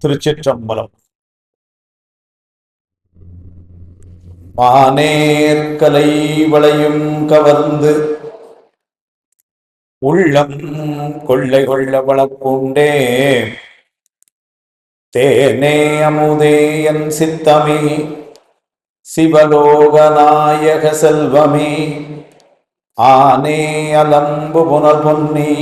திருச்சிற்றம்பலம். மானேற்கலை வளையும் கவர்ந்து உள்ளம் கொள்ளை கொள்ள வளப்புண்டே தேனே அமுதே என் சித்தமே சிவலோகநாயக செல்வமே ஆனே அலம்பு புனர் பொன்னி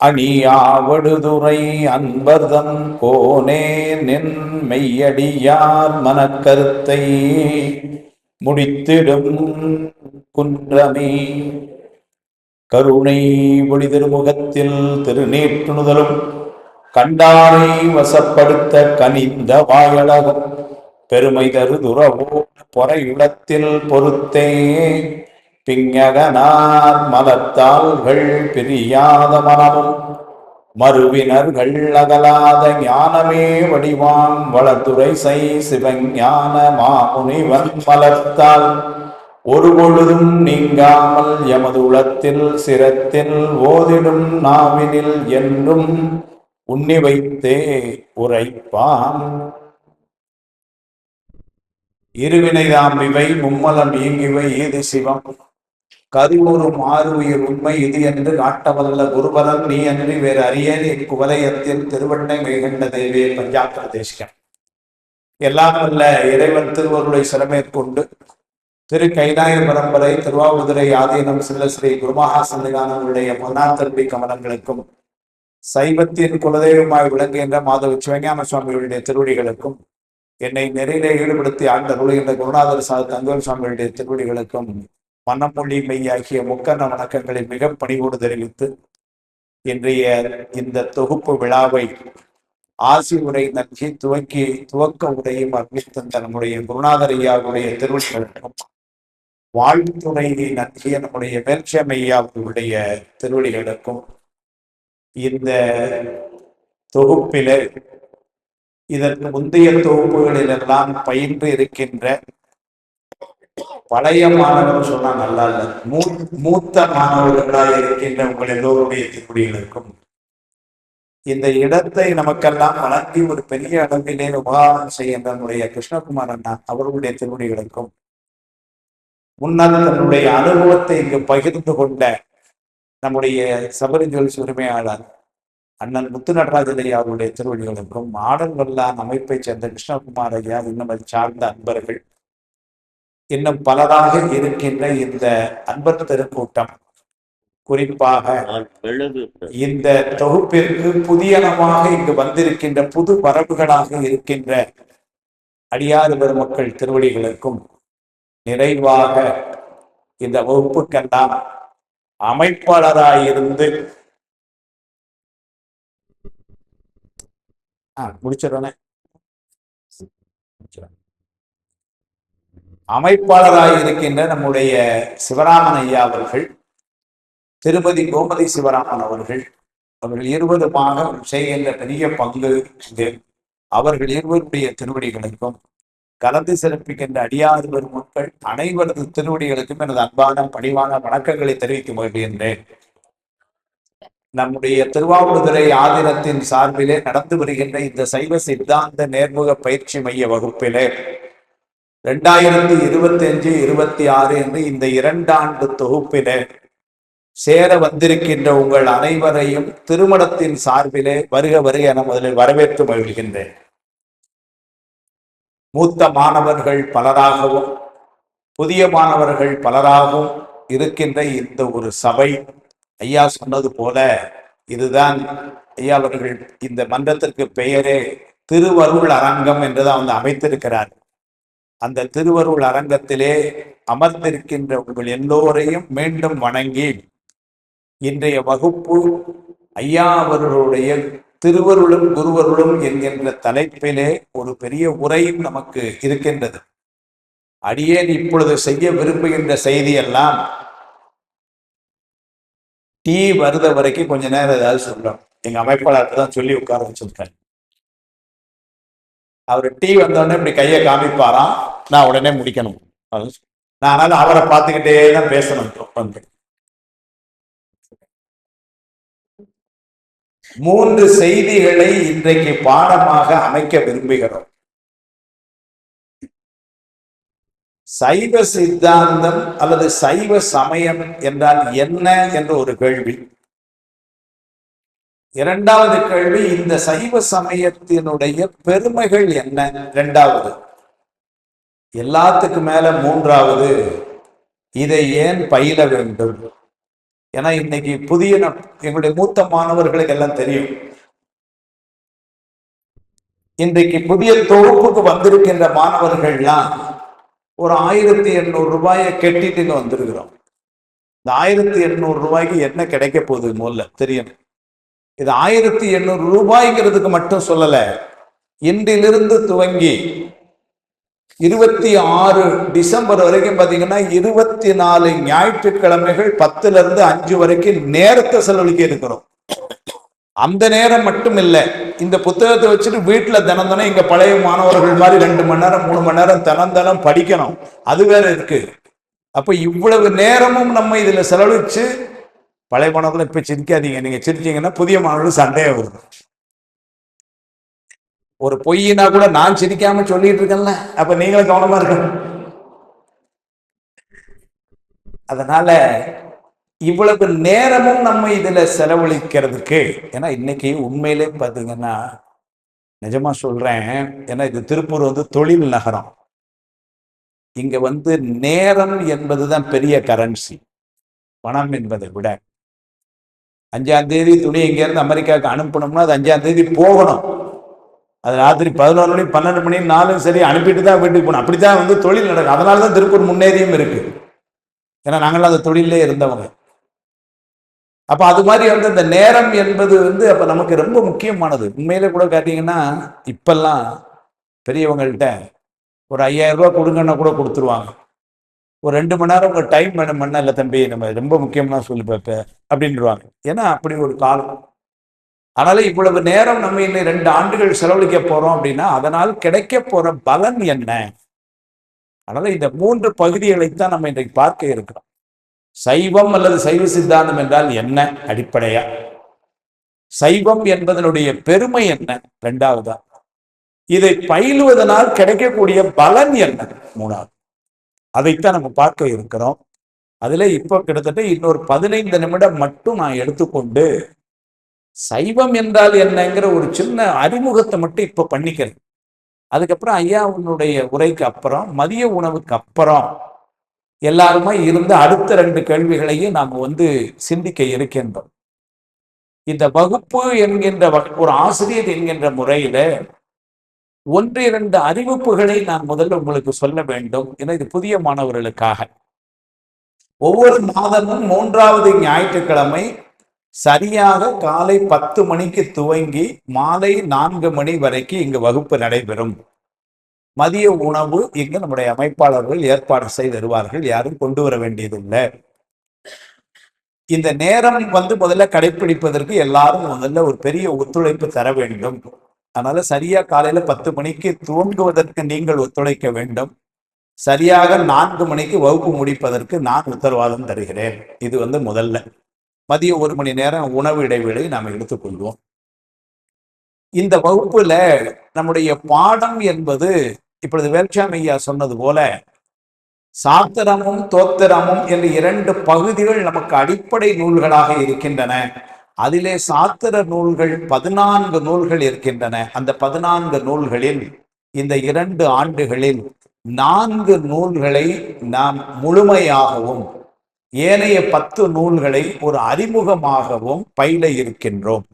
அணியாவடுதுறை அன்பர்தம் கோனே நின் மெய்யடியார் மனக்கருத்தை முடித்திடும் குன்றமே கருணை ஒளி திருமுகத்தில் திருநீற்றுணுதலும் கண்டானை வசப்படுத்த கனிந்த வாயளவும் பெருமை தரு துறவோ பொறையுளத்தில் பொறுத்தே பிங்ககனார் மலத்தாள்கள் பிரியாத மனமும் மறுவினர்கள் அகலாத ஞானமே வடிவாம் வளத்துறை செய் சிவஞான மாமுனிவன் மலர்த்தால் ஒரு பொழுதும் நீங்காமல் எமது உளத்தில் சிரத்தில் ஓதிடும் நாவினில் என்றும் உண்ணி வைத்தே உரைப்பான். இருவினைதாம் இவை மும்மலம் இயங்கிவை ஏது சிவம் கருவூரும் ஆறு உயிர் உண்மை இது என்று காட்டவல்ல குருபலன் நீ அன்றி வேறு அறியேன் இக்குவலயத்தில் திருவண்ணை மெய்கண்ட தேவே பஞ்சாப்த தேசிகம். எல்லாம் வல்ல இறைவன் திருவருளை சிறமேற்கொண்டு திரு கைலாய பரம்பரை திருவாவூதுரை ஆதீனம் சில ஸ்ரீ குருமகா சன்னிதானங்களுடைய பொன்னாத்தருடி கமலங்களுக்கும் சைவத்தின் குலதெய்வமாய் விளங்குகின்ற மாதவ சிவஞான சுவாமிகளுடைய திருவடிகளுக்கும் என்னை நெறியிலே ஈடுபடுத்தி ஆண்ட நுழைகின்ற குருநாதர் தங்கவேல் சுவாமிகளுடைய திருவடிகளுக்கும் மன்னமொழி மெய்யாகிய முக்கண்ண வணக்கங்களை மிக பணிவோடு தெரிவித்து இன்றைய இந்த தொகுப்பு விழாவை ஆசி உரை நல்கி துவக்க உரையும் அர்ப்பித்த நம்முடைய குருநாதர் ஐயாவுடைய திருவடிகளுக்கும் வாழ்த்துறையை நல்கிய நம்முடைய மேல்சமையாவுடைய திருவடிகளுக்கும் இந்த தொகுப்பில இதற்கு முந்தைய தொகுப்புகளில் எல்லாம் பயின்று இருக்கின்ற பழைய மாணவர்கள் சொன்னா நல்லா இல்ல மூத்த மாணவர்களாக இருக்கின்ற உங்கள் எல்லோருடைய திருவடிகளுக்கும் இந்த இடத்தை நமக்கெல்லாம் வழங்கி ஒரு பெரிய அளவிலே உபகாரம் செய்கின்ற நம்முடைய கிருஷ்ணகுமார் அண்ணா அவர்களுடைய திருவடிகளுக்கும் முன்னர் தன்னுடைய அனுபவத்தை இங்கு பகிர்ந்து கொண்ட நம்முடைய சபரிஜோல்ஸ் உரிமையாளர் அண்ணன் முத்து நடராஜன் ஐயா அவருடைய திருவடிகளுக்கும் மாடல் வல்லான் அமைப்பை சேர்ந்த கிருஷ்ணகுமார் ஐயா இன்னும் அதை சார்ந்த அன்பர்கள் இன்னும் பலராக இருக்கின்ற இந்த அன்பர் திருக்கூட்டம் குறிப்பாக இந்த தொகுப்பிற்கு புதியனமாக இங்கு வந்திருக்கின்ற புது வரவுகளாக இருக்கின்ற அடியாறு பெருமக்கள் திருவடிகளுக்கும் நிறைவாக இந்த வகுப்புக்கெல்லாம் அமைப்பாளராயிருந்து முடிச்சிடறேன் அமைப்பாளராக இருக்கின்ற நம்முடைய சிவராமன் ஐயா அவர்கள், திருமதி கோமதி சிவராமன் அவர்கள் இருவருமாக செய்கின்ற பெரிய பங்கு அவர்கள் இருவருடைய திருவடிகளுக்கும் கலந்து சிறப்பிக்கின்ற அடியாறு பெருமக்கள் அனைவரது திருவடிகளுக்கும் எனது அன்பான பணிவான வணக்கங்களை தெரிவிக்க மகிழ்கின்றேன். நம்முடைய திருவாவூதுரை ஆதீனத்தின் சார்பிலே நடந்து வருகின்ற இந்த சைவ சித்தாந்த நேர்முக பயிற்சி மைய வகுப்பிலே 2025-26 என்று இந்த 2 ஆண்டு தொகுப்பிலே சேர வந்திருக்கின்ற உங்கள் அனைவரையும் திருமணத்தின் சார்பிலே வருக வருக என முதலில் வரவேற்று மகிழ்கின்றேன். மூத்த மாணவர்கள் பலராகவும் புதிய மாணவர்கள் பலராகவும் இருக்கின்ற இந்த ஒரு சபை, ஐயா சொன்னது போல இதுதான் ஐயா அவர்கள் இந்த மன்றத்திற்கு பெயரே திருவருள் அரங்கம் என்றுதான் வந்து அமைத்திருக்கிறார். அந்த திருவருள் அரங்கத்திலே அமர்ந்திருக்கின்ற உங்கள் எல்லோரையும் மீண்டும் வணங்கி இன்றைய வகுப்பு ஐயா அவர்களுடைய திருவருளும் குருவருளும் என்கின்ற தலைப்பிலே ஒரு பெரிய உரையும் நமக்கு இருக்கின்றது. அடியேன் இப்பொழுது செய்ய விரும்புகின்ற செய்தியெல்லாம் டீ வருத வரைக்கும் கொஞ்ச நேரம் ஏதாவது சொல்லணும். எங்க அமைப்பாளருக்கு தான் சொல்லி உட்கார வச்சிருக்கேன். அவர் டீ வந்தோடனே இப்படி கையை காமிப்பாராம், நான் உடனே முடிக்கணும். நான் அதனால அவரை பார்த்துக்கிட்டே தான் பேசணும். வந்து 3 செய்திகளை இன்றைக்கு பாடமாக அமைக்க விரும்புகிறோம். சைவ சித்தாந்தம் அல்லது சைவ சமயம் என்றால் என்ன என்ற ஒரு கேள்வி. இரண்டாவது கேள்வி, இந்த சைவ சமயத்தினுடைய பெருமைகள் என்ன? இரண்டாவது. எல்லாத்துக்கு மேல மூன்றாவது, இதை ஏன் பயில வேண்டும்? ஏன்னா இன்னைக்கு புதிய எங்களுடைய மூத்த மாணவர்களுக்கு எல்லாம் தெரியும். இன்றைக்கு புதிய தொகுப்புக்கு வந்திருக்கின்ற மாணவர்கள்லாம் ஒரு 1800 ரூபாயை கெட்டிட்டு வந்திருக்கிறோம். இந்த 1800 ரூபாய்க்கு என்ன கிடைக்க போகுது முதல்ல தெரியும். இது 1800 ரூபாய்ங்கிறதுக்கு மட்டும் சொல்லல. இன்றிலிருந்து துவங்கி 26 டிசம்பர் வரைக்கும் பாத்தீங்கன்னா 24 ஞாயிற்றுக்கிழமைகள் 10ல இருந்து 5 வரைக்கும் நேரத்தை செலவழிக்க இருக்கிறோம். அந்த நேரம் மட்டும் இல்லை, இந்த புத்தகத்தை வச்சுட்டு வீட்டுல தினம் தினம் இங்க பழைய மாணவர்கள் மாதிரி 2 மணி நேரம் 3 மணி நேரம் தினம் படிக்கணும். அது வேற இருக்கு. அப்ப இவ்வளவு நேரமும் நம்ம இதுல செலவழிச்சு, பழைய மாணவர்கள் இப்ப சிரிக்காதீங்க, நீங்க சிரிச்சீங்கன்னா புதிய மாணவர்கள் சண்டையா வருது. ஒரு பொய்னா கூட நான் சிரிக்காம சொல்லிட்டு இருக்கேன்ல, அப்ப நீங்களும் கவனமா இருக்கணும். அதனால இவ்வளவு நேரமும் நம்ம இதுல செலவழிக்கிறதுக்கு, ஏன்னா இன்னைக்கு உண்மையிலே பாத்தீங்கன்னா, நிஜமா சொல்றேன், ஏன்னா இது திருப்பூர் தொழில் நகரம். இங்க நேரம் என்பதுதான் பெரிய கரன்சி, பணம் என்பதை விட. 5ஆம் தேதி துணி இங்க இருந்து அமெரிக்காவுக்கு அனுப்பணும்னா அது 5ஆம் தேதி போகணும். அது ராத்திரி 11 மணி 12 மணி நாளும் சரி அனுப்பிட்டு தான் வீட்டுக்கு போகணும். அப்படித்தான் தொழில் நடக்கும். அதனாலதான் திருப்பூர் முன்னேறியும் இருக்கு. ஏன்னா நாங்களாம் அந்த தொழிலே இருந்தவங்க. அப்ப அது மாதிரி இந்த நேரம் என்பது அப்ப நமக்கு ரொம்ப முக்கியமானது. உண்மையிலே கூட காட்டீங்கன்னா, இப்பெல்லாம் பெரியவங்கள்ட்ட ஒரு 5000 ரூபாய் கொடுங்கன்னா கூட கொடுத்துருவாங்க. ஒரு 2 மணி நேரம் உங்க டைம் வேணும்னா, இல்லை தம்பி நம்ம ரொம்ப முக்கியமா சொல்லி பார்ப்ப அப்படின்றாங்க. ஏன்னா அப்படி ஒரு காலம். அதனால இவ்வளவு நேரம் நம்ம இன்னும் 2 ஆண்டுகள் செலவழிக்க போறோம் அப்படின்னா, அதனால் கிடைக்க போற பலன் என்ன? அதனால இந்த 3 பகுதிகளைத்தான் நம்ம இன்றைக்கு பார்க்க இருக்கிறோம். சைவம் அல்லது சைவ சித்தாந்தம் என்றால் என்ன அடிப்படையா? சைவம் என்பதனுடைய பெருமை என்ன இரண்டாவதா? இதை பயிலுவதனால் கிடைக்கக்கூடிய பலன் என்ன மூணாவது? அதைத்தான் நம்ம பார்க்க இருக்கிறோம். அதுல இப்ப கிட்டத்தட்ட இன்னொரு 15 நிமிடம் மட்டும் நான் எடுத்துக்கொண்டு சைவம் என்றால் என்னங்கிற ஒரு சின்ன அறிமுகத்தை மட்டும் இப்ப பண்ணிக்கிறேன். அதுக்கப்புறம் ஐயா உன்னுடைய உரைக்கு அப்புறம் மதிய உணவுக்கு அப்புறம் எல்லாருமே இருந்து அடுத்த 2 கேள்விகளையும் நாம் சிந்திக்க இருக்கின்றோம். இந்த வகுப்பு என்கின்ற ஒரு ஆசிரியர் என்கின்ற முறையில 1-2 அறிவிப்புகளை நான் முதல்ல உங்களுக்கு சொல்ல வேண்டும். ஏன்னா இது புதிய மாணவர்களுக்காக. ஒவ்வொரு மாதமும் 3வது ஞாயிற்றுக்கிழமை சரியாக காலை 10 மணிக்கு துவங்கி மாலை 4 மணி வரைக்கும் இங்கு வகுப்பு நடைபெறும். மதிய உணவு இங்கு நம்முடைய அமைப்பாளர்கள் ஏற்பாடு செய்து தருவார்கள். யாரும் கொண்டு வர வேண்டியதில்லை. இந்த நேரம் முதல்ல கடைபிடிப்பதற்கு எல்லாரும் முதல்ல ஒரு பெரிய ஒத்துழைப்பு தர வேண்டும். அதனால சரியா காலையில 10 மணிக்கு துவங்குவதற்கு நீங்கள் ஒத்துழைக்க வேண்டும். சரியாக 4 மணிக்கு வகுப்பு முடிப்பதற்கு நான் உத்தரவாதம் தருகிறேன். இது முதல்ல. மதிய 1 மணி நேரம் உணவு இடைவேளை நாம் எடுத்துக்கொள்வோம். இந்த வகுப்புல நம்முடைய பாடம் என்பது இப்பொழுது வேல்சாமி ஐயா சொன்னது போல சாத்திரமும் தோத்திரமும் என்று 2 பகுதிகள் நமக்கு அடிப்படை நூல்களாக இருக்கின்றன. அதிலே சாத்திர நூல்கள் 14 நூல்கள் இருக்கின்றன. அந்த 14 நூல்களில் இந்த 2 ஆண்டுகளில் 4 நூல்களை நாம் முழுமையாகவும் ஏனைய 10 நூல்களை ஒரு அறிமுகமாகவும் பயில இருக்கின்றோம்.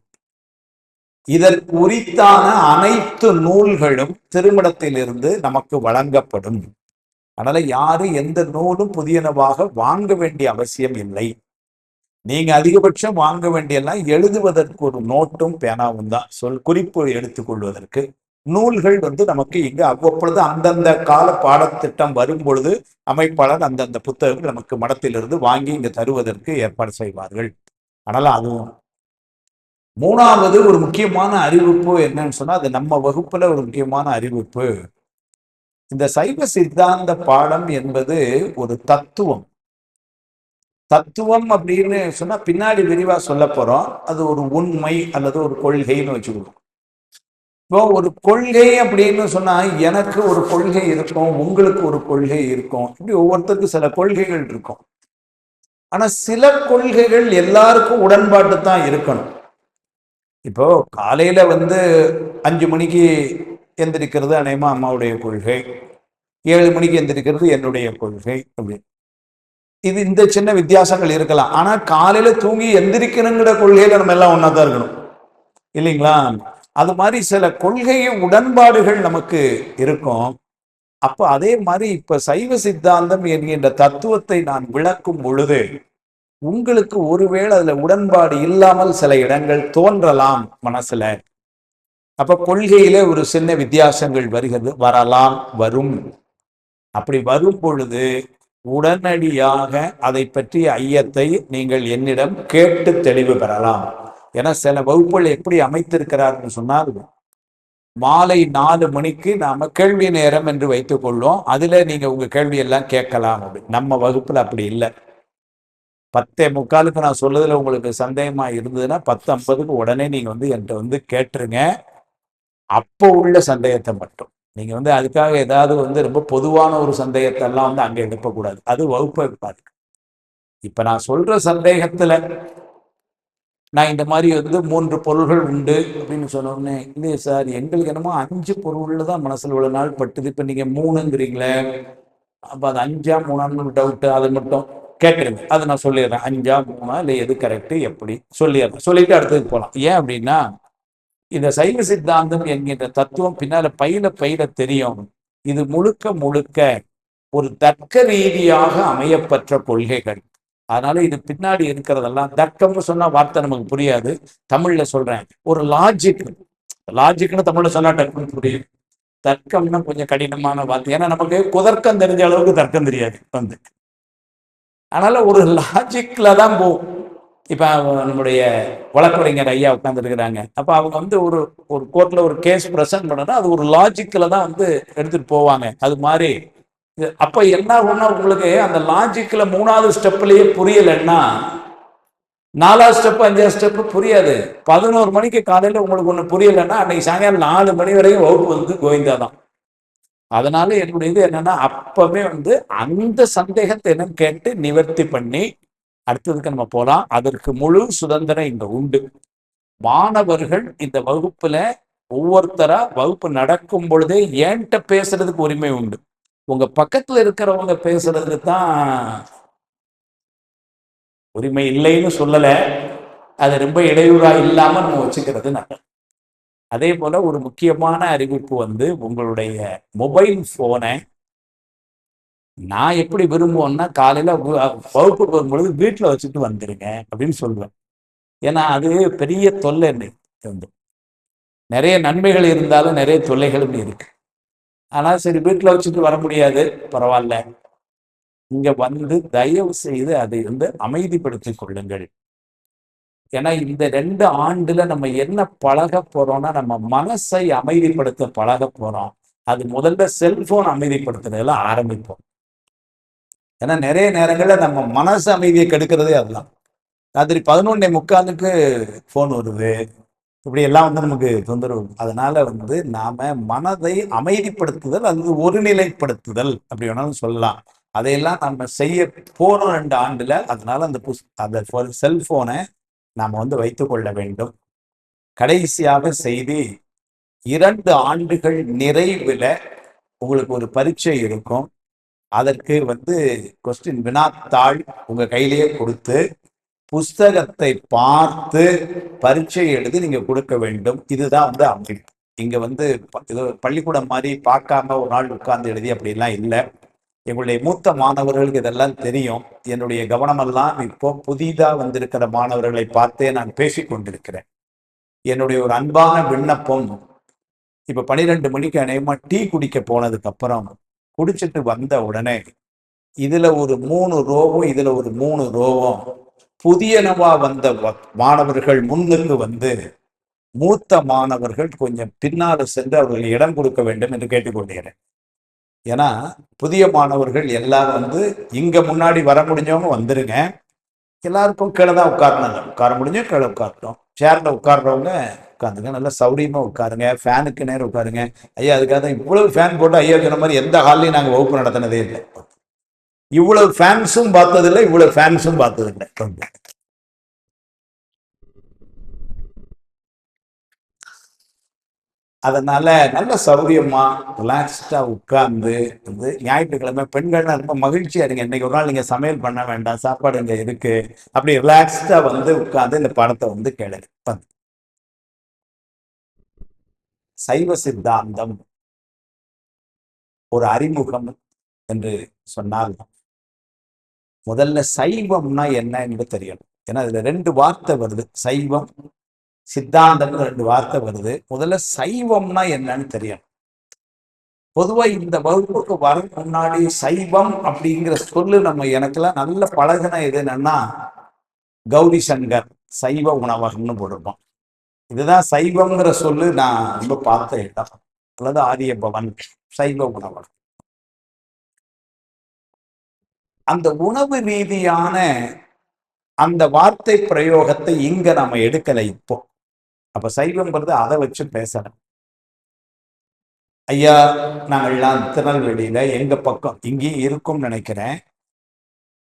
இதற்கு உரித்தான அனைத்து நூல்களும் திருமணத்திலிருந்து நமக்கு வழங்கப்படும். அதனால யாரு எந்த நூலும் புதியனவாக வாங்க வேண்டிய அவசியம் இல்லை. நீங்க அதிகபட்சம் வாங்க வேண்டியெல்லாம் எழுதுவதற்கு ஒரு நோட்டும் பேனாவும் தான், குறிப்பு எடுத்துக்கொள்வதற்கு. நூல்கள் நமக்கு இங்கு அவ்வப்பொழுது அந்தந்த கால பாடத்திட்டம் வரும் பொழுது அமைப்பாளர் அந்தந்த புத்தகங்கள் நமக்கு மடத்திலிருந்து வாங்கி இங்கு தருவதற்கு ஏற்பாடு செய்வார்கள். அதனால அதுவும் 3வது ஒரு முக்கியமான அறிவிப்பு என்னன்னு சொன்னா, அது நம்ம வகுப்புல ஒரு முக்கியமான அறிவிப்பு. இந்த சைவ சித்தாந்த பாடம் என்பது ஒரு தத்துவம். தத்துவம் அப்படின்னு சொன்னா பின்னாடி விரிவா சொல்ல போறோம். அது ஒரு உண்மை அல்லது ஒரு கொள்கைன்னு வச்சுக்கணும். இப்போ ஒரு கொள்கை அப்படின்னு சொன்னா எனக்கு ஒரு கொள்கை இருக்கும், உங்களுக்கு ஒரு கொள்கை இருக்கும், இப்படி ஒவ்வொருத்தருக்கும் சில கொள்கைகள் இருக்கும். ஆனா சில கொள்கைகள் எல்லாருக்கும் உடன்பாட்டு தான் இருக்கணும். இப்போ காலையில 5 மணிக்கு எந்திரிக்கிறது அநேகமா அம்மாவுடைய கொள்கை, 7 மணிக்கு எந்திரிக்கிறது என்னுடைய கொள்கை. அப்படி இது இந்த சின்ன வித்தியாசங்கள் இருக்கலாம். ஆனா காலையில தூங்கி எந்திரிக்கணுங்கிற கொள்கையில நம்ம எல்லாம் ஒன்னா தான் இருக்கணும், இல்லைங்களா? அது மாதிரி சில கொள்கை உடன்பாடுகள் நமக்கு இருக்கும். அப்ப அதே மாதிரி இப்ப சைவ சித்தாந்தம் என்கின்ற தத்துவத்தை நான் விளக்கும் பொழுது உங்களுக்கு ஒருவேளை அதுல உடன்பாடு இல்லாமல் சில இடங்கள் தோன்றலாம் மனசுல. அப்ப கொள்கையில ஒரு சின்ன வித்தியாசங்கள் வரலாம், வரும். அப்படி வரும் பொழுது உடனடியாக அதை பற்றிய ஐயத்தை நீங்கள் என்னிடம் கேட்டு தெளிவு பெறலாம். ஏன்னா சில வகுப்புகள் எப்படி அமைத்திருக்கிறார்னு சொன்னால், மாலை 4 மணிக்கு நாம கேள்வி நேரம் என்று வைத்துக் கொள்வோம். அதுல நீங்க உங்க கேள்வி எல்லாம் கேட்கலாம். நம்ம வகுப்புல அப்படி இல்லை. 10:45 நான் சொல்லுதுல உங்களுக்கு சந்தேகமா இருந்ததுன்னா 10:50 உடனே நீங்க என்கிட்ட கேட்டுருங்க. அப்போ உள்ள சந்தேகத்தை மட்டும் நீங்க அதுக்காக ஏதாவது ரொம்ப பொதுவான ஒரு சந்தேகத்தை எல்லாம் அங்க எழுப்பக்கூடாது. அது வகுப்பை பாருங்க. இப்ப நான் சொல்ற சந்தேகத்துல நான் இந்த மாதிரி 3 பொருள்கள் உண்டு அப்படின்னு சொன்னோடனே, இல்லையே சார் எங்களுக்கு என்னமோ 5 பொருள்ல தான் மனசுல இவ்வளவு நாள் பட்டுது, இப்ப நீங்க 3ங்கிறீங்களே, அப்ப அது 5ஆ 3ஆன்னு டவுட். அதை மட்டும் கேட்கறது அதை நான் சொல்லிடுறேன். 5ஆ 3ஆ இல்லை எது கரெக்ட் எப்படி சொல்லிடுறேன். சொல்லிட்டு அடுத்தது போகலாம். ஏன் அப்படின்னா இந்த சைவ சித்தாந்தம் என்கின்ற தத்துவம் பின்னால பயில தெரியும். இது முழுக்க முழுக்க ஒரு தர்க்க ரீதியாக அமையப்பெற்ற கொள்கைகள். அதனால இது பின்னாடி இருக்கிறதெல்லாம் தர்க்கம்னு சொன்னா வார்த்தை நமக்கு புரியாது. தமிழ்ல சொல்றேன், ஒரு லாஜிக்னு தமிழ்ல சொன்னா டக்குன்னு புரியும். தர்க்கம்னா கொஞ்சம் கடினமான வார்த்தை. ஏன்னா நமக்கு குதர்க்கம் தெரிஞ்ச அளவுக்கு தர்க்கம் தெரியாது. அதனால ஒரு லாஜிக்ல தான் போகும். இப்ப நம்முடைய வழக்கறிஞர் ஐயா உட்கார்ந்து இருக்கிறாங்க. அப்ப அவங்க ஒரு கோர்ட்ல ஒரு கேஸ் பிரசன்ட் பண்ணா அது ஒரு லாஜிக்ல தான் எடுத்துட்டு போவாங்க. அது மாதிரி அப்ப என்ன ஆகும்னா உங்களுக்கு அந்த லாஜிக்ல 3வது ஸ்டெப்லயே புரியலன்னா 4வது ஸ்டெப் 5வது ஸ்டெப் புரியாது. 11 மணிக்கு காலையில உங்களுக்கு ஒண்ணு புரியலன்னா அன்னைக்கு சாயங்காலம் 4 மணி வரையும் வகுப்பு கோவிந்தா தான். அதனால என்னுடைய இது என்னன்னா அப்பவே அந்த சந்தேகத்தை என்னன்னு கேட்டு நிவர்த்தி பண்ணி அடுத்ததுக்கு நம்ம போலாம். அதற்கு முழு சுதந்திரம் இங்க உண்டு. மாணவர்கள் இந்த வகுப்புல ஒவ்வொருத்தரா வகுப்பு நடக்கும் பொழுதே ஏன்ட்ட பேசுறதுக்கு உரிமை உண்டு. உங்க பக்கத்துல இருக்கிறவங்க பேசுறதுக்கு தான் உரிமை இல்லைன்னு சொல்லல. அது ரொம்ப இடையூறா இல்லாம நம்ம வச்சுக்கிறது நல்லது. அதே போல ஒரு முக்கியமான அறிவிப்பு உங்களுடைய மொபைல் போனை நான் எப்படி விரும்புவேன்னா காலையில வகுப்புக்கு வரும்பொழுது வீட்டுல வச்சுட்டு வந்துருங்க அப்படின்னு சொல்லுவேன். ஏன்னா அது பெரிய தொல்லை. நிறைய நன்மைகள் இருந்தாலும் நிறைய தொல்லைகளும் இருக்கு. ஆனா சரி வீட்டுல வச்சுட்டு வர முடியாது, பரவாயில்ல, இங்க தயவு செய்து அதை அமைதிப்படுத்திக் கொள்ளுங்கள். ஏன்னா இந்த 2 ஆண்டுல நம்ம என்ன பழக போறோம்னா நம்ம மனசை அமைதிப்படுத்த பழக போறோம். அது முதல்ல செல்போன் அமைதிப்படுத்துறதுல ஆரம்பிப்போம். ஏன்னா நிறைய நேரங்கள்ல நம்ம மனசு அமைதியை கெடுக்கிறதே அதுதான். ராத்திரி 11:45க்கு போன் வருது, இப்படி எல்லாம் நமக்கு தொந்தரவு. அதனால நாம மனதை அமைதிப்படுத்துதல் அல்லது ஒருநிலைப்படுத்துதல் அப்படி வேணாலும் சொல்லலாம். அதையெல்லாம் நம்ம செய்ய போறோம் 2 ஆண்டுல. அதனால அந்த செல்போனை நாம வைத்துக் கொள்ள வேண்டும். கடைசியாக செய்தி, 2 ஆண்டுகள் நிறைவுல உங்களுக்கு ஒரு பரீட்சை இருக்கும். அதற்கு கொஸ்டின் வினாத்தாள் உங்க கையிலேயே கொடுத்து புஸ்தகத்தை பார்த்து பரீட்சை எழுதி நீங்க கொடுக்க வேண்டும். இதுதான் அமைப்பு. இங்க பள்ளிக்கூடம் மாதிரி பார்க்காம ஒரு நாள் உட்கார்ந்து எழுதி அப்படிலாம் இல்லை. எங்களுடைய மூத்த மாணவர்களுக்கு இதெல்லாம் தெரியும். என்னுடைய கவனமெல்லாம் இப்போ புதிதா வந்திருக்கிற மாணவர்களை பார்த்தே நான் பேசிக் கொண்டிருக்கிறேன். என்னுடைய ஒரு அன்பான விண்ணப்பம், இப்ப 12 மணிக்கு அநேகமா டீ குடிக்க போனதுக்கு அப்புறம் குடிச்சிட்டு வந்த உடனே இதுல ஒரு 3 ரோவும் இதுல ஒரு 3 ரோவும் புதியனவா வந்த மாணவர்கள் முன்னுக்கு மூத்த மாணவர்கள் கொஞ்சம் பின்னால சென்று அவர்கள் இடம் கொடுக்க வேண்டும் என்று கேட்டுக்கொள்கிறேன். ஏன்னா புதிய மாணவர்கள் எல்லாரும் இங்க முன்னாடி வர முடிஞ்சவங்க வந்துருங்க. எல்லாருக்கும் கீழே தான் உட்காரணுங்க. உட்கார முடிஞ்சு கீழே உட்காரட்டும். சேர்ல உட்கார்றவங்க உட்காந்துங்க, நல்லா சௌரியமா உட்காருங்க, ஃபேனுக்கு நேரம் உட்காருங்க. ஐயா அதுக்காக தான் இவ்வளவு ஃபேன் போட்டு ஐயா சொன்ன மாதிரி எந்த ஹால்லையும் நாங்கள் வகுப்பு நடத்தினதே இல்லை. இவ்வளவு ஃபேன்ஸும் பார்த்ததில்லை, இவ்வளவு ஃபேன்ஸும் பார்த்ததில்லை. அதனால நல்ல சௌரியமா ரிலாக்ஸ்டா உட்கார்ந்து வந்து ஞாயிற்றுக்கிழமை பெண்கள்லாம் ரொம்ப மகிழ்ச்சியா இருங்க. இன்னைக்கு ஒரு நாள் நீங்க சமையல் பண்ண வேண்டாம், சாப்பாடு இங்க இருக்கு, அப்படி ரிலாக்ஸ்டா வந்து உட்கார்ந்து இந்த படத்தை வந்து கேளுங்க. சைவ சித்தாந்தம் ஒரு அறிமுகம் என்று சொன்னால் முதல்ல சைவம்னா என்ன என்று தெரியணும். ஏன்னா இதுல ரெண்டு வார்த்தை வருது, சைவம் சித்தாந்தம் ரெண்டு வார்த்தை வருது. முதல்ல சைவம்னா என்னன்னு தெரியணும். பொதுவா இந்த வகுப்புக்கு வர முன்னாடி சைவம் அப்படிங்கிற சொல்லு நம்ம எனக்கெல்லாம் நல்ல பழகின இது என்னன்னா கௌரி சங்கர் சைவ உணவகம்னு போட்டிருப்போம். இதுதான் சைவம்ங்கிற சொல்லு நான் ரொம்ப பார்த்த இடம். அல்லது ஆரிய பவன் சைவ உணவகம். அந்த உணவு ரீதியான அந்த வார்த்தை பிரயோகத்தை இங்க நம்ம எடுக்கல இப்போ. அப்ப சைவம்ங்கிறது அதை வச்சு பேசணும். ஐயா நாங்கள்லாம் திருநெல்வேலியில எங்க பக்கம் இங்கேயும் இருக்கும்னு நினைக்கிறேன்.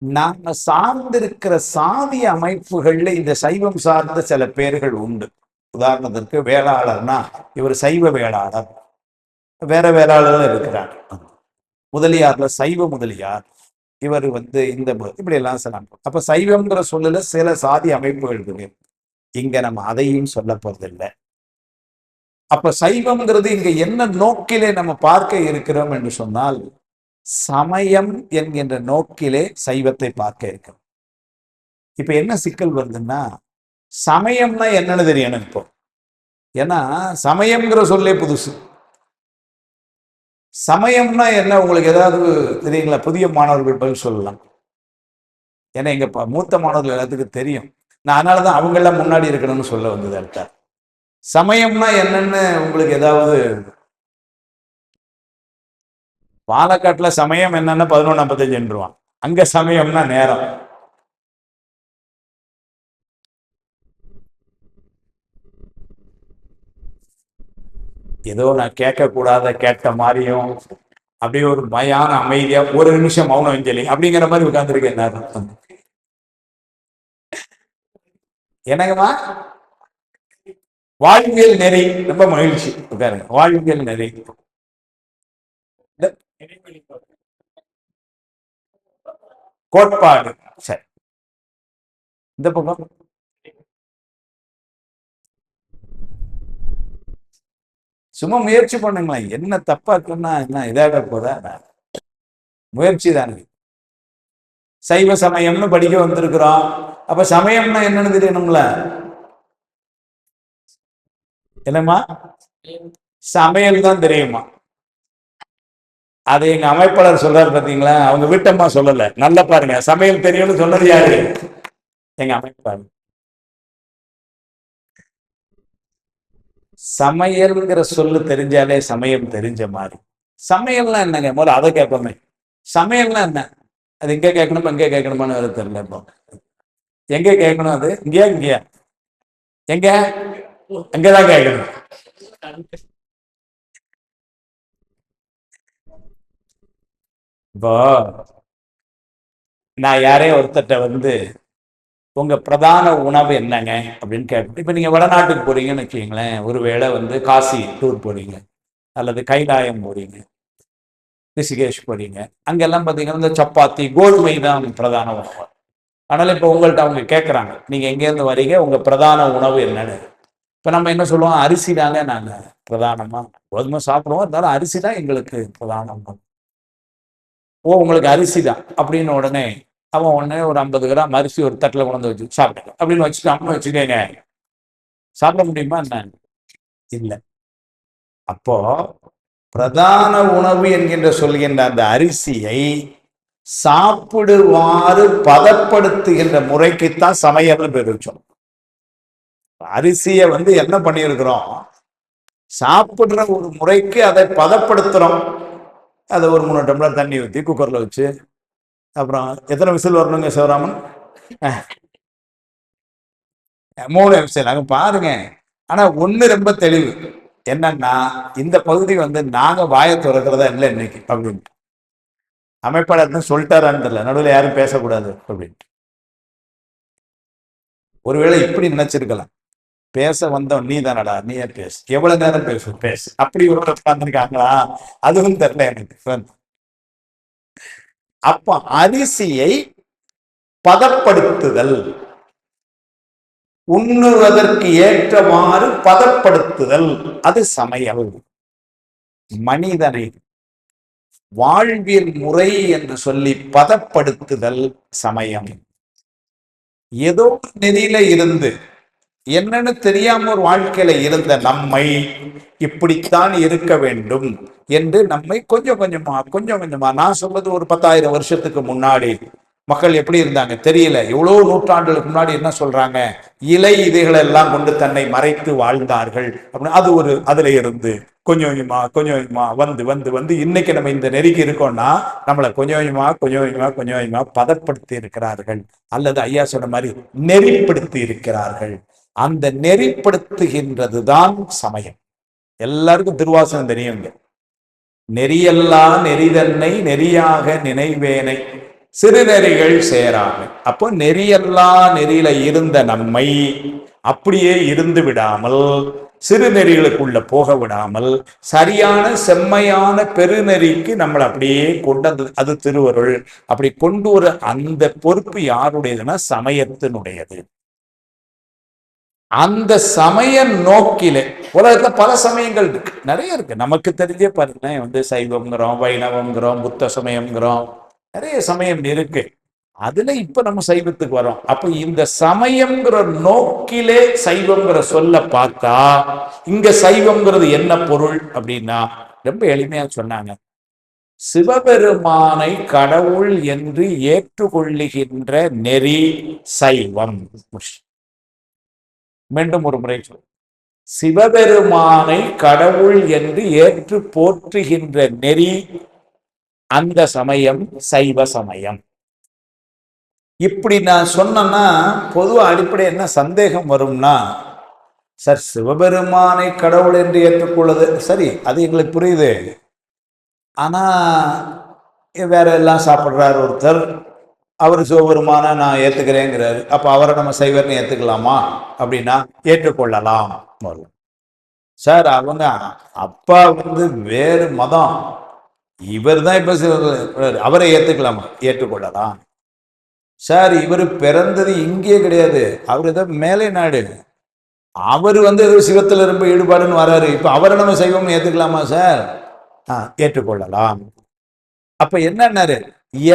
நாங்க சார்ந்திருக்கிற சாதி அமைப்புகள்ல இந்த சைவம் சார்ந்த சில பேர்கள் உண்டு. உதாரணத்திற்கு வேளாளர்னா இவர் சைவ வேளாளர், வேற வேளாளரும் இருக்கிறார். முதலியார்ல சைவ முதலியார், இவர் வந்து இந்த இப்படி எல்லாம் சொல்லலாம். அப்ப சைவம்ங்கிற சொல்லல சில சாதி அமைப்புகள் இருக்கு. இங்க நம்ம அதையும் சொல்ல போறதில்லை. அப்ப சைவம்ங்கிறது இங்க என்ன நோக்கிலே நம்ம பார்க்க இருக்கிறோம் என்று சொன்னால் சமயம் என்கின்ற நோக்கிலே சைவத்தை பார்க்க இருக்கிறோம். இப்ப என்ன சிக்கல் வருதுன்னா சமயம்னா என்னன்னு தெரியணும் இப்போ. ஏன்னா சமயம்ங்கிற சொல்லே புதுசு. சமயம்னா என்ன உங்களுக்கு ஏதாவது தெரியுங்களா? புதிய மாணவர்கள் பதில் சொல்லலாம். ஏன்னா எங்க மூத்த மாணவர்கள் எல்லாத்துக்கும் தெரியும். நான் அதனாலதான் அவங்க எல்லாம் முன்னாடி இருக்கணும்னு சொல்ல வந்தது. அடுத்த சமயம்னா என்னன்னு உங்களுக்கு ஏதாவது? பாலக்காட்டுல சமயம் என்னன்னா 11:55 அங்க சமயம்னா நேரம். ஏதோ நான் கேட்க கூடாத கேட்ட மாதிரியும் அப்படியே ஒரு பயான அமைதியா ஒரு நிமிஷம் மௌன அஞ்சலி அப்படிங்கிற மாதிரி உட்கார்ந்துருக்கேன். என்னங்கம்மா? வாழ்வியல் நெறி. ரொம்ப மகிழ்ச்சி, உட்காருங்க. வாழ்வியல் நெறி கோட்பாடு. சரி, இந்த பக்கம் சும்மா முயற்சி பண்ணுங்களேன். என்ன தப்பா இருக்குன்னா என்ன இதாக போதா? முயற்சி தானே. சைவ சமயம்னு படிக்க வந்திருக்கிறோம். அப்ப சமயம்னா என்னன்னு தெரியணும்ல. என்னம்மா? சமையல் தான் தெரியுமா? அது எங்க அமைப்பாளர் சொல்றாரு பாத்தீங்களா? அவங்க வீட்டம்மா சொல்லல. நல்லா பாருங்க, சமையல் தெரியும்னு சொன்னது யாரு? எங்க அமைப்பாளர். சமையல்ங்கிற சொல்லு தெரிஞ்சாலே சமயம் தெரிஞ்ச மாதிரி. சமையல்னா என்னங்க? முதல்ல அதை கேட்போமே. சமையல்னா என்ன? அது எங்க கேட்கணும் எங்க கேட்கணுமான்னு வேற தெரியல. இப்போ எங்க கேட்கணும்? அது இங்கேயா இங்கேயா? எங்க? அங்கதான் கேட்கணும். இப்போ நான் யாரையும் ஒருத்தட்ட வந்து உங்க பிரதான உணவு என்னங்க அப்படின்னு கேட்டு, இப்ப நீங்க வடநாட்டுக்கு போறீங்கன்னு வச்சுக்கீங்களேன். ஒருவேளை வந்து காசி டூர் போறீங்க, அல்லது கைலாயம் போறீங்க, ரிஷிகேஷ் போறீங்க. அங்கெல்லாம் பாத்தீங்கன்னா இந்த சப்பாத்தி கோதுமை தான் பிரதான உணவு. அதனால இப்ப உங்கள்கிட்ட அவங்க கேட்கறாங்க, நீங்க எங்க இருந்து வரீங்க, உங்க பிரதான உணவு என்னன்னு. இப்ப நம்ம என்ன சொல்லுவோம்? அரிசி தாங்க நாங்க பிரதானமா. கோதுமை சாப்பிடுவோம், இருந்தாலும் அரிசி தான் எங்களுக்கு பிரதான உணவு. ஓ, உங்களுக்கு அரிசி தான் அப்படின்னு உடனே அவன் உடனே ஒரு 50 கிராம் அரிசி ஒரு தட்டில் கொண்டு வச்சு சாப்பிடுங்க அப்படின்னு வச்சுட்டு வச்சுக்கோங்க. சாப்பிட முடியுமா என்ன? இல்லை. அப்போ பிரதான உணவு என்கின்ற சொல்கின்ற அந்த அரிசியை சாப்பிடுவாறு பதப்படுத்துகின்ற முறைக்குத்தான் சமையல் பேர் வச்சோம். அரிசியை வந்து என்ன பண்ணியிருக்கிறோம்? சாப்பிடுற ஒரு முறைக்கு அதை பதப்படுத்துறோம். அதை ஒரு 3 டம்ளர் தண்ணி ஊற்றி குக்கர்ல வச்சு, அப்புறம் எத்தனை விசில் வரணுங்க சிவராமன்? 3 எபிசோட் அங்க பாருங்க. ஆனா ஒண்ணு ரொம்ப தெளிவு என்னன்னா, இந்த பகுதி நாங்க வாயை திறக்கிறதா இல்லை இன்னைக்கு அப்படின்ட்டு அமைப்பாளர் சொல்லிட்டாரான்னு தெரியல, நடுவில் யாரும் பேசக்கூடாது அப்படின்ட்டு. ஒருவேளை இப்படி நினைச்சிருக்கலாம், பேச வந்தவன் நீ தானடா, நீயே பேசு, எவ்வளவு நேரம் பேசு அப்படி ஒரு உட்கார்ந்துருக்காங்களா, அதுவும் தெரியல எனக்கு. அப்ப அரிசியை பதப்படுத்துதல், உண்ணுவதற்கு ஏற்றவாறு பதப்படுத்துதல், அது சமையல். மனிதனை வாழ்வியல் முறை என்று சொல்லி பதப்படுத்துதல் சமயம். ஏதோ நெறியில இருந்து என்னன்னு தெரியாம ஒரு வாழ்க்கையில இருந்த நம்மை இப்படித்தான் இருக்க வேண்டும் என்று நம்மை கொஞ்சம் கொஞ்சமா நான் சொல்றது ஒரு 10,000 வருஷத்துக்கு முன்னாடி மக்கள் எப்படி இருந்தாங்க தெரியல. எவ்வளவு நூற்றாண்டுகளுக்கு முன்னாடி என்ன சொல்றாங்க, இலை இதைகள் எல்லாம் கொண்டு தன்னை மறைத்து வாழ்ந்தார்கள் அப்படின்னு. அது ஒரு அதுல இருந்து கொஞ்சம் கொஞ்சமா வந்து இன்னைக்கு நம்ம இந்த நெருக்கி இருக்கோம்னா நம்மளை கொஞ்சம் கொஞ்சமா பதப்படுத்தி இருக்கிறார்கள், அல்லது ஐயா சொன்ன மாதிரி நெறிப்படுத்தி இருக்கிறார்கள். அந்த நெறிப்படுத்துகின்றது தான் சமயம். எல்லாருக்கும் திருவாசகம் தெரியுங்க, நெறியல்லா நெறிதன்னை நெறியாக நினைவேனை சிறுநெறிகள் சேராமை. அப்போ நெறியல்லா நெறியில இருந்த நம்மை அப்படியே இருந்து விடாமல், சிறுநெறிகளுக்குள்ள போக விடாமல், சரியான செம்மையான பெருநெறிக்கு நம்மளை அப்படியே கொண்டு அது திருவருள். அப்படி கொண்டு வர அந்த பொறுப்பு யாருடையதுன்னா சமயத்தினுடையது. அந்த சமய நோக்கிலே உலகத்துல பல சமயங்கள் இருக்கு, நிறைய இருக்கு. நமக்கு தெரிஞ்சே பாருங்க, சைவம்ங்கிறோம், வைணவம்ங்கிறோம், புத்த சமயம்ங்கிறோம், நிறைய சமயம் இருக்கு. அதுல இப்ப நம்ம சைவத்துக்கு வரோம். அப்ப இந்த சமயம்ங்கிற நோக்கிலே சைவம்ங்கிற சொல்ல பார்த்தா இங்க சைவம்ங்கிறது என்ன பொருள் அப்படின்னா ரொம்ப எளிமையா சொன்னாங்க, சிவபெருமானை கடவுள் என்று ஏற்றுக்கொள்ளுகின்ற நெறி சைவம். மீண்டும் ஒரு முறை சொல், சிவபெருமானை கடவுள் என்று ஏற்று போற்றுகின்ற நெறி அந்த சமயம் சைவ சமயம். இப்படி நான் சொன்னா பொதுவா அடிப்படை என்ன சந்தேகம் வரும்னா, சார் சிவபெருமானை கடவுள் என்று ஏற்றுக்கொள்வது சரி, அது எங்களுக்கு புரியுது. ஆனா வேற எல்லாம் சாப்பிடுறாரு ஒருத்தர், அவர் சிவபெருமான நான் ஏத்துக்கிறேங்கிறாரு, அப்ப அவரை நம்ம சைவர்னு ஏத்துக்கலாமா அப்படின்னா ஏற்றுக்கொள்ளலாம். சார் அவங்க அப்பா வேறு மதம், இவர் தான் இப்ப அவரை ஏத்துக்கலாமா, ஏற்றுக்கொள்ளலாம். சார் இவர் பிறந்தது இங்கே கிடையாது, அவர் ஏதோ மேலை நாடு, அவர் ஏதோ சிவத்துல ரொம்ப ஈடுபாடுன்னு வராரு, இப்ப அவரை நம்ம சைவம்னு ஏத்துக்கலாமா சார், ஏற்றுக்கொள்ளலாம். அப்ப என்னன்னாரு,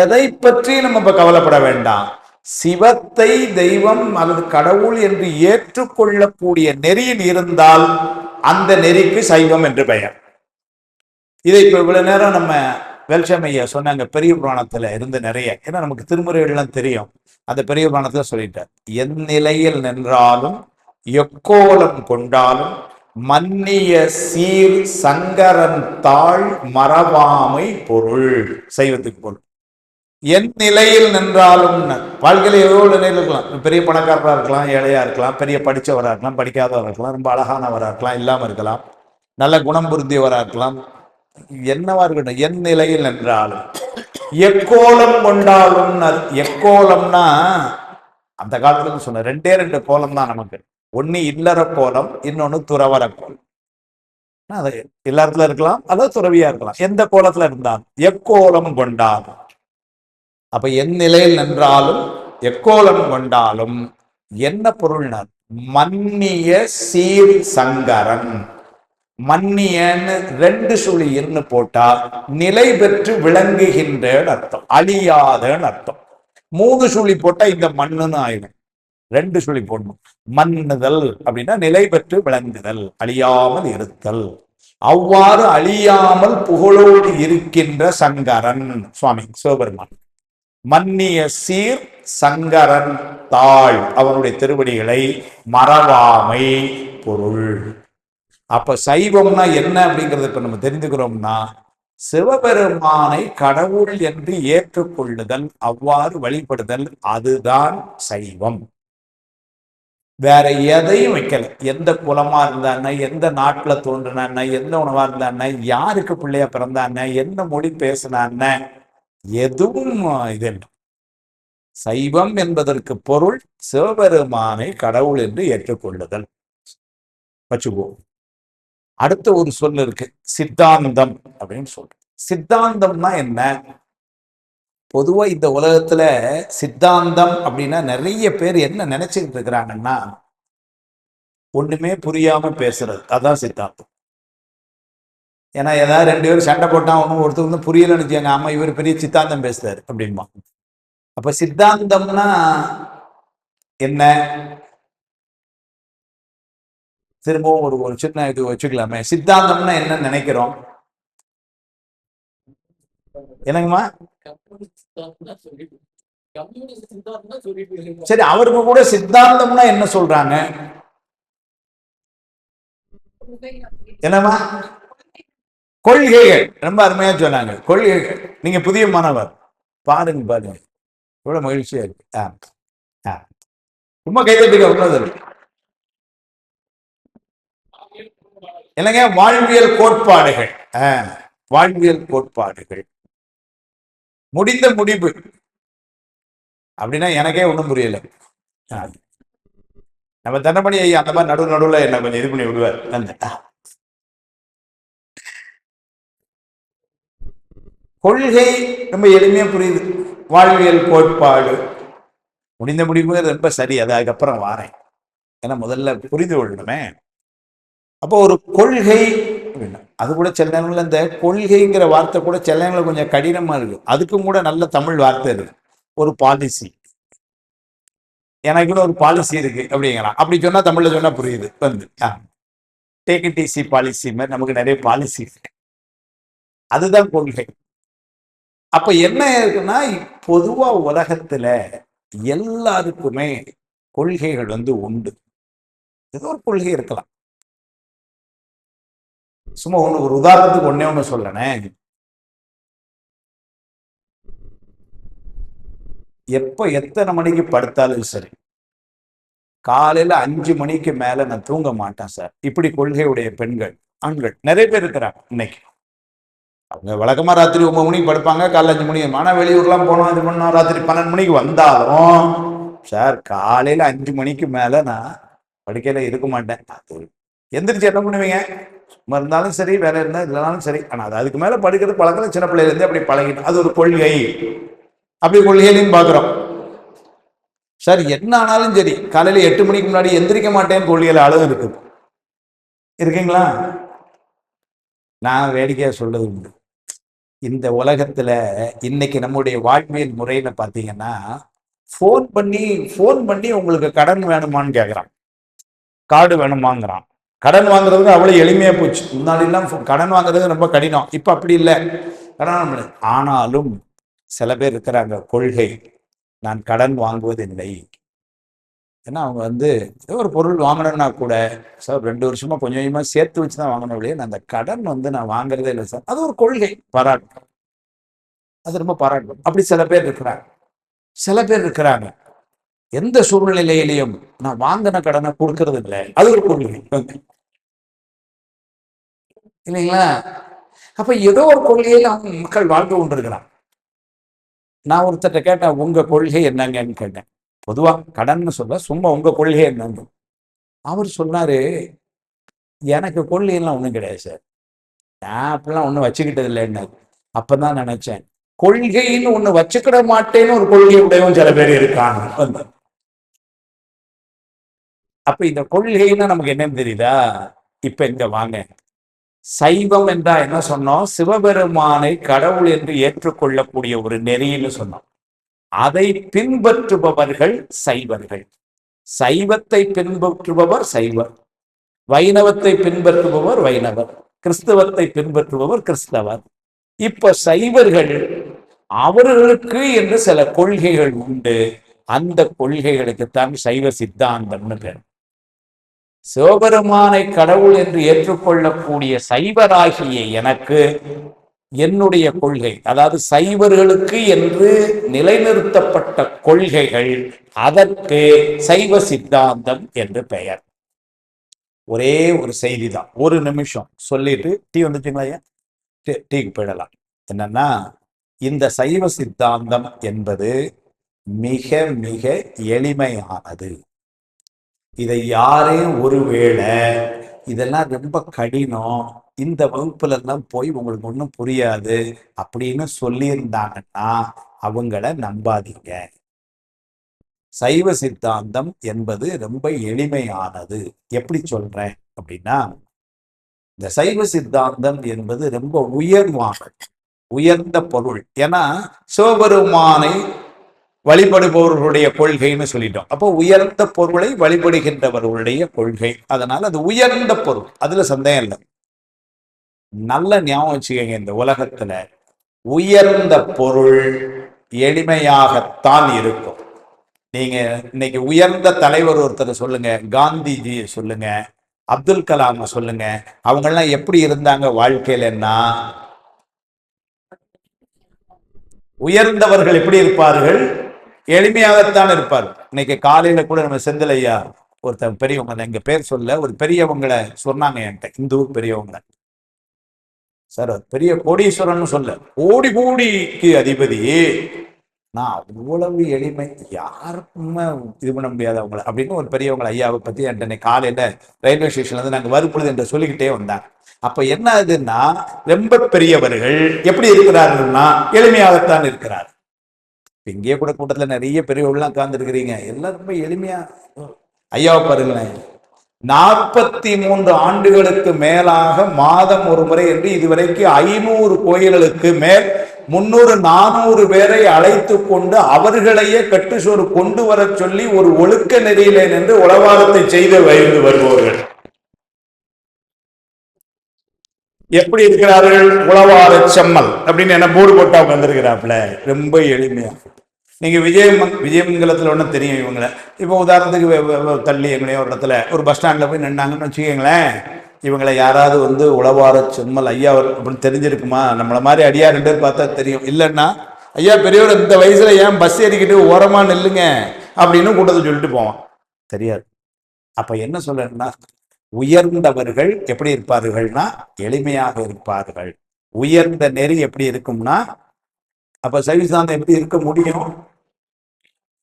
எதை பற்றி நம்ம இப்ப கவலைப்பட வேண்டாம், சிவத்தை தெய்வம் அல்லது கடவுள் என்று ஏற்றுக்கொள்ளக்கூடிய நெறியில் இருந்தால் அந்த நெறிக்கு சைவம் என்று பெயர். இதை இப்ப இவ்வளவு நேரம் நம்ம வேல்சாமியா சொன்னாங்க, பெரிய புராணத்துல இருந்து நிறைய, ஏன்னா நமக்கு திருமுறைகள்லாம் தெரியும், அந்த பெரிய புராணத்துல சொல்லிட்டார், என் நிலையில் நின்றாலும் எக்கோலம் கொண்டாலும் மன்னிய சீர் சங்கரன் தாழ் மறவாமை பொருள். சைவத்துக்கு பொருள் என் நிலையில் நின்றாலும், வாழ்க்கையில ஏதோ நிலையில் இருக்கலாம், பெரிய பணக்காரராக இருக்கலாம், ஏழையா இருக்கலாம், பெரிய படித்தவராக இருக்கலாம், படிக்காதவராக இருக்கலாம், ரொம்ப அழகானவராக இருக்கலாம், இல்லாமல் இருக்கலாம், நல்ல குணம் பொருந்தியவராக இருக்கலாம், என்னவா இருக்கட்டும், என் நிலையில் நின்றாலும் எக்கோலம் கொண்டாலும். எக்கோலம்னா அந்த காலத்துல சொன்ன 2 கோலம் தான் நமக்கு, ஒன்னு இல்லற கோலம், இன்னொன்னு துறவர கோலம். அது இல்லறத்துல இருக்கலாம் அல்லது துறவியா இருக்கலாம், எந்த கோலத்துல இருந்தாலும் எக்கோலம் கொண்டாலும். அப்ப என் நிலையில் நின்றாலும் எக்கோலம் கொண்டாலும் என்ன பொருள்னார், மன்னிய சீர் சங்கரன். மன்னியன்னு 2 சுழின்னு போட்டா நிலை பெற்று விளங்குகின்ற அர்த்தம், அழியாதன்னு அர்த்தம். 3 சுழி போட்டா இந்த மண்ணுன்னு ஆயிடும், 2 சுழி போடணும். மன்னுதல் அப்படின்னா நிலை பெற்று விளங்குதல், அழியாமல் இருத்தல். அவ்வாறு அழியாமல் புகழோடு இருக்கின்ற சங்கரன் சுவாமி சிவபெருமான். மன்னிய சீர் சங்கரன் தாழ், அவனுடைய திருவடிகளை மறவாமை பொருள். அப்ப சைவம்னா என்ன அப்படிங்கிறது இப்ப நம்ம தெரிந்துக்கிறோம்னா, சிவபெருமானை கடவுள் என்று ஏற்றுக்கொள்ளுதல், அவ்வாறு வழிபடுதல், அதுதான் சைவம். வேற எதையும் வைக்கல. எந்த குலமா இருந்தானே, எந்த நாட்டுல தோன்றினான, எந்த உணவா இருந்தானே, யாருக்கு பிள்ளையா பிறந்தானே, என்ன மொழி பேசினான, எதுவும் இது இல்லை. சைவம் என்பதற்கு பொருள் சிவபெருமானை கடவுள் என்று ஏற்றுக்கொள்ளுதல். வச்சுக்குவோம். அடுத்த ஒரு சொல் இருக்கு, சித்தாந்தம் அப்படின்னு சொல்றோம். சித்தாந்தம்னா என்ன? பொதுவா இந்த உலகத்துல சித்தாந்தம் அப்படின்னா நிறைய பேர் என்ன நினைச்சுக்கிட்டு இருக்கிறாங்கன்னா, ஒண்ணுமே புரியாம பேசுறது, அதான் சித்தாந்தம். ஏன்னா ஏதாவது ரெண்டு பேரும் சண்டை போட்டா ஒருத்தர் வந்து புரியலன்னு வச்சுக்கோங்க, ஆமா இவர் பெரிய சித்தாந்தம் பேசுறாரு அப்படின்பா. அப்ப சித்தாந்தம்னா என்ன? திரும்பவும் ஒரு சின்ன இது வச்சுக்கலாமே. சித்தாந்தம்னா என்ன நினைக்கிறோம்? என்னங்கம்மா? சரி, அவருக்கு கூட சித்தாந்தம்னா என்ன சொல்றாங்க? என்னம்மா? கொள்கைகள். ரொம்ப அருமையா சொன்னாங்க, கொள்கைகள். நீங்க புதிய மாணவர், பாருங்க பாருங்க, எவ்வளவு மகிழ்ச்சியா இருக்கு. ரொம்ப கைதட்டுங்க. உள்ளது என்னங்க? வாழ்வியல் கோட்பாடுகள். வாழ்வியல் கோட்பாடுகள். முடிந்த முடிவு அப்படின்னா எனக்கே ஒண்ணும் புரியல. நம்ம தண்டமணி ஐயா அந்த மாதிரி நடுவுல என்ன கொஞ்சம் இது பண்ணி விடுவார். கொள்கை ரொம்ப எளிமையா புரியுது. வாழ்வியல் கோட்பாடு, முடிந்த முடிவு ரொம்ப சரி. அது அதுக்கப்புறம் வாரேன், ஏன்னா முதல்ல புரிந்து கொள்ளணுமே. அப்போ ஒரு கொள்கை அப்படின்னா அது கூட சில நேரங்கள்ல இந்த கொள்கைங்கிற வார்த்தை கூட சில நேரங்களில் கொஞ்சம் கடினமா இருக்கு. அதுக்கும் கூட நல்ல தமிழ் வார்த்தை இருக்கு, ஒரு பாலிசி. எனக்குன்னு ஒரு பாலிசி இருக்கு அப்படிங்கிறான். அப்படி சொன்னா தமிழ்ல சொன்னா புரியுது. வந்து டேக் இட் ஈஸி பாலிசி மாதிரி நமக்கு நிறைய பாலிசி இருக்கு, அதுதான் கொள்கை. அப்ப என்ன இருக்குன்னா, பொதுவா உலகத்துல எல்லாருக்குமே கொள்கைகள் வந்து உண்டு. ஏதோ ஒரு கொள்கை இருக்கலாம். சும்மா ஒரு உதாரணத்துக்கு ஒண்ணு சொல்லனே. எப்ப எத்தனை மணிக்கு படுத்தாலும் சரி, காலையில 5 மணிக்கு மேல நான் தூங்க மாட்டேன் சார், இப்படி கொள்கையுடைய பெண்கள், ஆண்கள் நிறைய பேர் இருக்கிறாங்க இன்னைக்கு. அவங்க வழக்கமா ராத்திரி 9 மணிக்கு படுப்பாங்க, காலைல 5 மணிக்கு. ஆனா வெளியூர்லாம் போனோம், இது பண்ணோம், ராத்திரி 12 மணிக்கு வந்தாலும் சார் காலையில 5 மணிக்கு மேல நான் படுக்கையில இருக்க மாட்டேன். எந்திரிச்சு என்ன பண்ணுவீங்க? சும்மா இருந்தாலும் சரி, வேலை இருந்தா இல்லைனாலும் சரி, ஆனா அது அதுக்கு மேல படுக்கிறது பழக்கம் சின்ன பிள்ளையில இருந்தே அப்படி பழகிட்டோம். அது ஒரு கொள்கை. அப்படி கொள்கையிலையும் பாக்குறோம். சார் என்ன ஆனாலும் சரி, காலையில 8 மணிக்கு முன்னாடி எந்திரிக்க மாட்டேன்னு கொள்கையில அளவு இருக்கு. இருக்கீங்களா? நான் வேடிக்கையா சொல்றது உண்டு. இந்த உலகத்துல இன்னைக்கு நம்முடைய வாழ்வியல் முறையில பாத்தீங்கன்னா, போன் பண்ணி உங்களுக்கு கடன் வேணுமான்னு கேக்குறான், கார்டு வேணுமாங்கிறான். கடன் வாங்குறதுக்கு அவ்வளவு எளிமையா போச்சு. முன்னாடி எல்லாம் கடன் வாங்குறது ரொம்ப கடினம், இப்ப அப்படி இல்லை. ஆனாலும் சில பேர் இருக்கிறாங்க கொள்கை, நான் கடன் வாங்குவதில்லை. ஏன்னா அவங்க வந்து ஏதோ ஒரு பொருள் வாங்கணும்னா கூட, சார் 2 வருஷமா கொஞ்சம் கொஞ்சமா சேர்த்து வச்சுதான் வாங்கணும் இல்லையே, அந்த கடன் வந்து நான் வாங்குறதே இல்லை சார். அது ஒரு கொள்கை, பாராட்டு. அது ரொம்ப பாராட்டும். அப்படி சில பேர் இருக்கிறாங்க. சில பேர் இருக்கிறாங்க, எந்த சூழ்நிலையிலையும் நான் வாங்கின கடனை கொடுக்கறது இல்லை, அது ஒரு கொள்கை இல்லைங்களா? அப்ப ஏதோ ஒரு கொள்கையில அவங்க மக்கள் வாழ்ந்து கொண்டிருக்கிறான். நான் ஒருத்தட்ட கேட்டேன், உங்க கொள்கை என்னங்கன்னு கேட்டேன். பொதுவா கடன் சொல்ல, சும்மா உங்க கொள்கை என்னன்னு. அவர் சொன்னாரு, எனக்கு கொள்கையெல்லாம் ஒண்ணும் கிடையாது சார், நான் அப்படிலாம் ஒண்ணும் வச்சுக்கிட்டது இல்லைன்னு. அப்பதான் நினைச்சேன், கொள்கைன்னு ஒண்ணு வச்சுக்கிட மாட்டேன்னு ஒரு கொள்கை உடையவன் சில பேர் இருக்காங்க. அப்ப இந்த கொள்கைன்னா நமக்கு என்னன்னு தெரியுதா? இப்ப இங்க வாங்க, சைவம் என்றா என்ன சொன்னோம்? சிவபெருமானை கடவுள் என்று ஏற்றுக்கொள்ளக்கூடிய ஒரு நெறின்னு சொன்னோம். அதை பின்பற்றுபவர்கள் சைவர்கள். சைவத்தை பின்பற்றுபவர் சைவர், வைணவத்தை பின்பற்றுபவர் வைணவர், கிறிஸ்தவத்தை பின்பற்றுபவர் கிறிஸ்தவர். இப்ப சைவர்கள் அவர்களுக்கு என்று சில கொள்கைகள் உண்டு. அந்த கொள்கைகளுக்குத்தான் சைவ சித்தாந்தம்னு பேர். சிவபெருமானை கடவுள் என்று ஏற்றுக்கொள்ளக்கூடிய சைவராகிய எனக்கு என்னுடைய கொள்கை, அதாவது சைவர்களுக்கு என்று நிலைநிறுத்தப்பட்ட கொள்கைகள், அதற்கு சைவ சித்தாந்தம் என்று பெயர். ஒரே ஒரு செய்தி தான், ஒரு நிமிஷம் சொல்லிட்டு டீ வந்துச்சுங்களா ஐயா, டீக்கு போயிடலாம். என்னன்னா, இந்த சைவ சித்தாந்தம் என்பது மிக மிக எளிமையானது. இதை யாரையும் ஒருவேளை இதெல்லாம் ரொம்ப கடினம், இந்த வகுப்புல எல்லாம் போய் உங்களுக்கு ஒன்றும் புரியாது அப்படின்னு சொல்லியிருந்தாங்கன்னா அவங்கள நம்பாதீங்க. சைவ சித்தாந்தம் என்பது ரொம்ப எளிமையானது. எப்படி சொல்றேன் அப்படின்னா, இந்த சைவ சித்தாந்தம் என்பது ரொம்ப உயர்ந்த பொருள். ஏன்னா சிவபெருமானை வழிபடுபவர்களுடைய கொள்கைன்னு சொல்லிட்டோம். அப்போ உயர்ந்த பொருளை வழிபடுகின்றவர்களுடைய கொள்கை, அதனால அது உயர்ந்த பொருள், அதுல சந்தேகம் இல்லை. நல்ல ஞாபகம் வச்சுக்கோங்க, இந்த உலகத்துல உயர்ந்த பொருள் எளிமையாகத்தான் இருக்கும். நீங்க இன்னைக்கு உயர்ந்த தலைவர் ஒருத்தர் சொல்லுங்க, காந்திஜியை சொல்லுங்க, அப்துல் கலாம் சொல்லுங்க, அவங்கெல்லாம் எப்படி இருந்தாங்க வாழ்க்கையிலன்னா, உயர்ந்தவர்கள் எப்படி இருப்பார்கள், எளிமையாகத்தான் இருப்பார். இன்னைக்கு காலையில கூட நம்ம செந்தில் ஐயா ஒருத்தர் பெரியவங்க, எங்க பேர் சொல்ல, ஒரு பெரியவங்களை சொன்னாங்க என்கிட்ட, இந்த ஊர் பெரியவங்க. சார் பெரிய கோடீஸ்வரன் சொல்ல, கோடி கோடிக்கு அதிபதி, நான் அவ்வளவு எளிமை, யாருக்குமே இது பண்ண முடியாது அவங்கள அப்படின்னு ஒரு பெரியவங்களை ஐயாவை பத்தி என்கிட்ட காலையில ரயில்வே ஸ்டேஷன்ல இருந்து நாங்க வரும்பொழுது என்று சொல்லிக்கிட்டே வந்தாங்க. அப்ப என்ன ஆகுதுன்னா, ரொம்ப பெரியவர்கள் எப்படி இருக்கிறார்கள்னா எளிமையாகத்தான் இருக்கிறார். இங்கேயே கூட கூட்டத்துல நிறைய பெரியவர்கள்லாம் உட்கார்ந்து இருக்கிறீங்க, எல்லாம் ரொம்ப எளிமையா. ஐயாவை பாருங்களேன், 43 ஆண்டுகளுக்கு மேலாக மாதம் ஒரு முறை என்று இதுவரைக்கும் 500 கோயில்களுக்கு மேல் 300-400 பேரை அழைத்து கொண்டு அவர்களையே கட்டுசோறு கொண்டு வர சொல்லி ஒரு ஒழுக்க நெறியிலே நின்று உளவாரத்தை செய்து வைத்து வருபவர்கள் எப்படி இருக்கிறார்கள்? உளவார செம்மல் அப்படின்னு என்ன போர்டு போட்டா வந்திருக்கிறாப்ல, ரொம்ப எளிமையா. நீங்க விஜயமங்கலத்துல ஒன்றும் தெரியும் இவங்களை. இப்போ உதாரணத்துக்கு தள்ளி எங்களையோ ஒரு இடத்துல ஒரு பஸ் ஸ்டாண்ட்ல போய் நின்னாங்கன்னு வச்சுக்கோங்களேன், இவங்களை யாராவது வந்து உளவார செம்மல் ஐயா அப்படின்னு தெரிஞ்சிருக்குமா? நம்மள மாதிரி அடியா 2 பேர் பார்த்தா தெரியும். இல்லைன்னா, ஐயா பெரியவர் இந்த வயசுல ஏன் பஸ் ஏறிக்கிட்டு ஓரமா நில்லுங்க அப்படின்னு கூட்டத்தை சொல்லிட்டு போவான், தெரியாது. அப்ப என்ன சொல்றேன்னா, உயர்ந்தவர்கள் எப்படி இருப்பார்கள்னா எளிமையாக இருப்பார்கள். உயர்ந்த நெறி எப்படி இருக்கும்னா, அப்ப சைவசித்தாந்தம் எப்படி இருக்க முடியும்?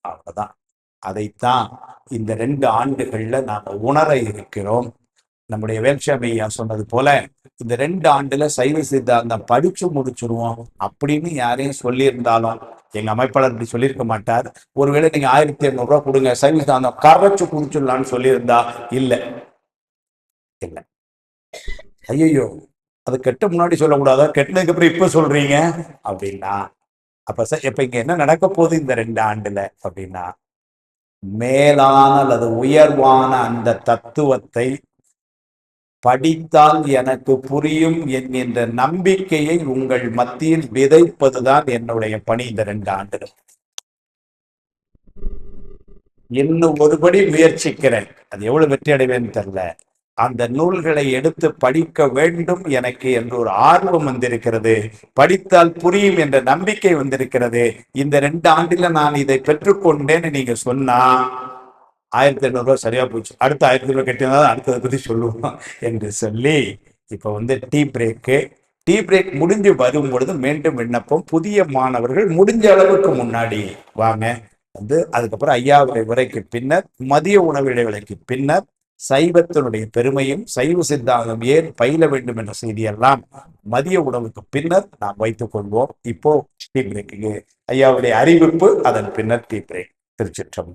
அவ்வளவுதான். அதைத்தான் இந்த 2 ஆண்டுகள்ல நாம உணர இருக்கிறோம். நம்முடைய வேல்சாமியா சொன்னது போல, இந்த 2 ஆண்டுல சைவ சித்தாந்தம் படிச்சு முடிச்சிருவோம் அப்படின்னு யாரையும் சொல்லியிருந்தாலும் எங்க அமைப்பாளர் இப்படி சொல்லியிருக்க மாட்டார். ஒருவேளை நீங்க 1800 ரூபாய் கொடுங்க, சைவ சித்தாந்தம் கரைச்சு குடிச்சிடலான்னு சொல்லியிருந்தா இல்லை இல்லை. ஐயோ, அது கெட்ட முன்னாடி சொல்லக்கூடாதா, கெட்டதுக்கு அப்புறம் இப்ப சொல்றீங்க அப்படின்னா, அப்ப இப்ப இங்க என்ன நடக்க போகுது இந்த 2 ஆண்டுல அப்படின்னா, மேலான அல்லது உயர்வான அந்த தத்துவத்தை படித்தால் எனக்கு புரியும் என்கின்ற நம்பிக்கையை உங்கள் மத்தியில் விதைப்பதுதான் என்னுடைய பணி இந்த 2 ஆண்டுகள். இன்னும் ஒருபடி முயற்சிக்கிறேன், அது எவ்வளவு வெற்றி அடைவேன்னு தெரியல. அந்த நூல்களை எடுத்து படிக்க வேண்டும் எனக்கு என்று ஒரு ஆர்வம் வந்திருக்கிறது, படித்தால் புரியும் என்ற நம்பிக்கை வந்திருக்கிறது. இந்த 2 ஆண்டுல நான் இதை பெற்றுக்கொண்டேன்னு நீங்க சொன்னா 1800 ரூபாய் சரியா போச்சு, அடுத்த 1000 ரூபாய் கட்டினாதான் அடுத்ததை பத்தி சொல்லுவோம் என்று சொல்லி, இப்ப வந்து டீ பிரேக் முடிஞ்சு வரும் பொழுது மீண்டும் விண்ணப்பம், புதிய மாணவர்கள் முடிஞ்ச அளவுக்கு முன்னாடி வாங்க வந்து, அதுக்கப்புறம் ஐயாவுடைய உரைக்கு பின்னர் மதிய உணவு இடைவேளைக்கு பின்னர் சைவத்தினுடைய பெருமையும் சைவ சித்தாந்தம் ஏன் பயில வேண்டும் என்ற செய்தியெல்லாம் மதிய உணவுக்கு பின்னர் நாம் வைத்துக் கொள்வோம். இப்போ டீ பிரேக்கு ஐயாவுடைய அறிவிப்பு, அதன் பின்னர் டீ பிரேக். திருச்சிற்றம்பலம்.